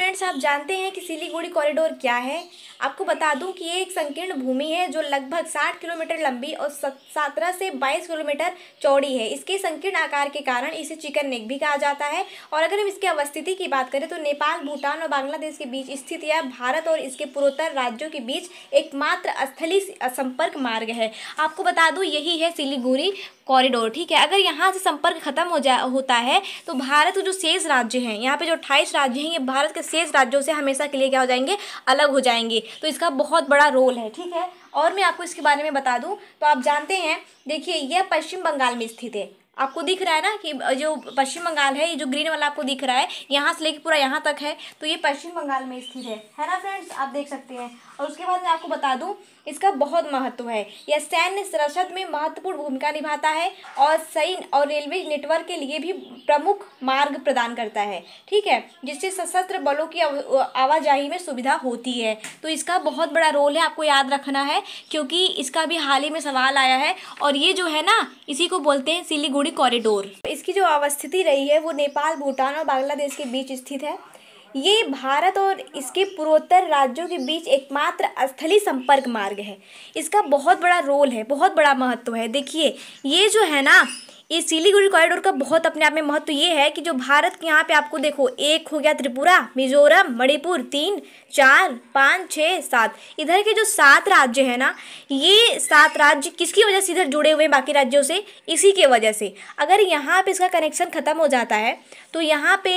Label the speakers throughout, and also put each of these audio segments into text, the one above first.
Speaker 1: Friends, आप जानते हैं कि सिलीगुड़ी कॉरिडोर क्या है। आपको बता दूं कि ये एक संकीर्ण भूमि है जो लगभग 60 किलोमीटर लंबी और 17 से 22 किलोमीटर चौड़ी है। इसके संकीर्ण आकार के कारण इसे चिकन नेक भी कहा जाता है। और अगर हम इसकी अवस्थिति की बात करें तो नेपाल, भूटान और बांग्लादेश के बीच स्थित यह भारत और इसके पूर्वोत्तर राज्यों के बीच एकमात्र स्थलीय संपर्क मार्ग है। आपको बता दूं यही है सिलीगुड़ी कॉरिडोर। ठीक है, अगर यहाँ से संपर्क खत्म होता है तो भारत के जो शेष राज्य हैं, यहाँ पे जो 28 राज्य हैं, ये भारत के शेष राज्यों से हमेशा के लिए क्या हो जाएंगे, अलग हो जाएंगे। तो इसका बहुत बड़ा रोल है। ठीक है, और मैं आपको इसके बारे में बता दूं तो आप जानते हैं, देखिए यह पश्चिम बंगाल में स्थित है। आपको दिख रहा है ना कि जो पश्चिम बंगाल है, ये जो ग्रीन वाला आपको दिख रहा है, यहाँ से लेके पूरा यहाँ तक है, तो ये पश्चिम बंगाल में स्थित है ना फ्रेंड्स, आप देख सकते हैं। और उसके बाद मैं आपको बता दूं इसका बहुत महत्व है। यह सैन्य संरक्षण में महत्वपूर्ण भूमिका निभाता है और सैन्य और रेलवे नेटवर्क के लिए भी प्रमुख मार्ग प्रदान करता है। ठीक है, जिससे सशस्त्र बलों की आवाजाही में सुविधा होती है। तो इसका बहुत बड़ा रोल है, आपको याद रखना है, क्योंकि इसका भी हाल ही में सवाल आया है। और ये जो है ना, इसी को बोलते हैं सिलीगुड़ी कॉरिडोर। इसकी जो अवस्थिति रही है वो नेपाल, भूटान और बांग्लादेश के बीच स्थित है। ये भारत और इसके पूर्वोत्तर राज्यों के बीच एकमात्र स्थलीय संपर्क मार्ग है। इसका बहुत बड़ा रोल है, बहुत बड़ा महत्व है। देखिए ये जो है ना, ये सिलीगुड़ी कॉरिडोर का बहुत अपने आप में महत्व ये है कि जो भारत के यहाँ पे आपको देखो, एक हो गया त्रिपुरा, मिजोरम, मणिपुर, 3, 4, 5, 6, 7, इधर के जो 7 राज्य हैं ना, ये 7 राज्य किसकी वजह से इधर जुड़े हुए हैं बाकी राज्यों से, इसी के वजह से। अगर यहाँ पे इसका कनेक्शन खत्म हो जाता है तो यहाँ पे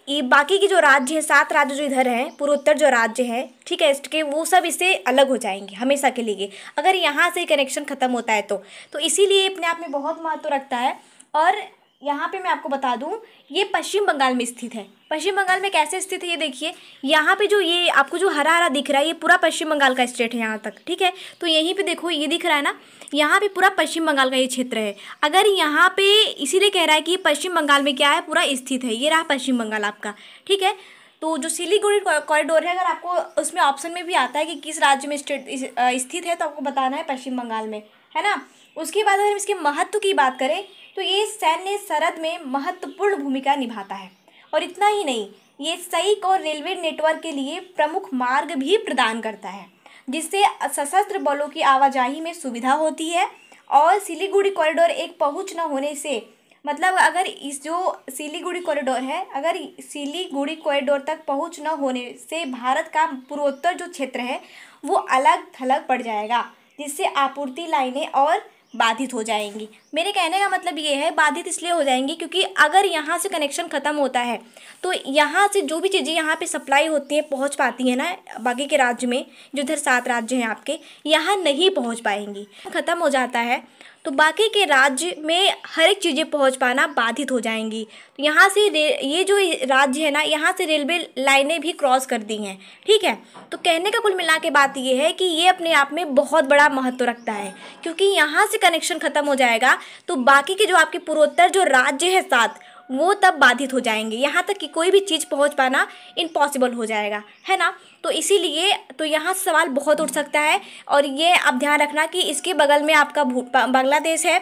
Speaker 1: ये बाकी के जो राज्य हैं, 7 राज्य जो इधर हैं, पूर्वोत्तर जो राज्य हैं, ठीक है, इसके वो सब इससे अलग हो जाएंगे हमेशा के लिए, अगर यहाँ से कनेक्शन खत्म होता है तो इसीलिए अपने आप में बहुत महत्व रखता है। और यहाँ पे मैं आपको बता दूँ, ये पश्चिम बंगाल में स्थित है। पश्चिम बंगाल में कैसे स्थित है ये देखिए, यहाँ पे जो ये आपको जो हरा हरा दिख रहा है, ये पूरा पश्चिम बंगाल का स्टेट है यहाँ तक। ठीक है, तो यहीं पे देखो ये दिख रहा है ना, यहाँ पे पूरा पश्चिम बंगाल का ये क्षेत्र है। अगर यहाँ पे इसीलिए कह रहा है कि पश्चिम बंगाल में क्या है, पूरा स्थित है, ये रहा पश्चिम बंगाल आपका। ठीक है, तो जो सिलीगुड़ी कॉरिडोर है, अगर आपको उसमें ऑप्शन में भी आता है कि किस राज्य में स्थित है, तो आपको बताना है पश्चिम बंगाल में, है ना। उसके बाद अगर हम इसके महत्व की बात करें तो ये सैन्य सरहद में महत्वपूर्ण भूमिका निभाता है। और इतना ही नहीं, ये सैनिक और रेलवे नेटवर्क के लिए प्रमुख मार्ग भी प्रदान करता है, जिससे सशस्त्र बलों की आवाजाही में सुविधा होती है। और सिलीगुड़ी कॉरिडोर एक पहुंच न होने से, मतलब अगर इस जो सिलीगुड़ी कॉरिडोर है, अगर सिलीगुड़ी कॉरिडोर तक पहुंच न होने से भारत का पूर्वोत्तर जो क्षेत्र है वो अलग थलग पड़ जाएगा, जिससे आपूर्ति लाइनें और बाधित हो जाएंगी। मेरे कहने का मतलब ये है, बाधित इसलिए हो जाएंगी क्योंकि अगर यहाँ से कनेक्शन ख़त्म होता है तो यहाँ से जो भी चीज़ें यहाँ पे सप्लाई होती हैं, पहुँच पाती हैं ना बाकी के राज्य में, जो इधर 7 राज्य हैं आपके, यहाँ नहीं पहुँच पाएंगी। ख़त्म हो जाता है तो बाकी के राज्य में हर एक चीज़ें पहुँच पाना बाधित हो जाएंगी। तो यहाँ से ये जो राज्य है ना, यहाँ से रेलवे लाइनें भी क्रॉस कर दी हैं। ठीक है, तो कहने का कुल मिला के बात ये है कि ये अपने आप में बहुत बड़ा महत्व रखता है, क्योंकि यहाँ से कनेक्शन ख़त्म हो जाएगा तो बाकी के जो आपके पूर्वोत्तर जो राज्य है 7, वो तब बाधित हो जाएंगे, यहाँ तक कि कोई भी चीज़ पहुँच पाना इम्पॉसिबल हो जाएगा, है ना। तो इसीलिए तो यहाँ सवाल बहुत उठ सकता है। और ये आप ध्यान रखना कि इसके बगल में आपका बांग्लादेश है,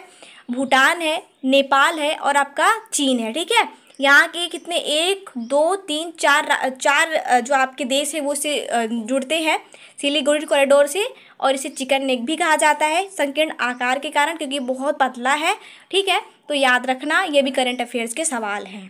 Speaker 1: भूटान है, नेपाल है और आपका चीन है। ठीक है, यहाँ के कितने 1, 2, 3, 4 जो आपके देश है वो से जुड़ते हैं सिलीगुड़ी कॉरिडोर से। और इसे चिकन नेक भी कहा जाता है संकीर्ण आकार के कारण, क्योंकि बहुत पतला है। ठीक है, तो याद रखना, ये भी करंट अफेयर्स के सवाल हैं।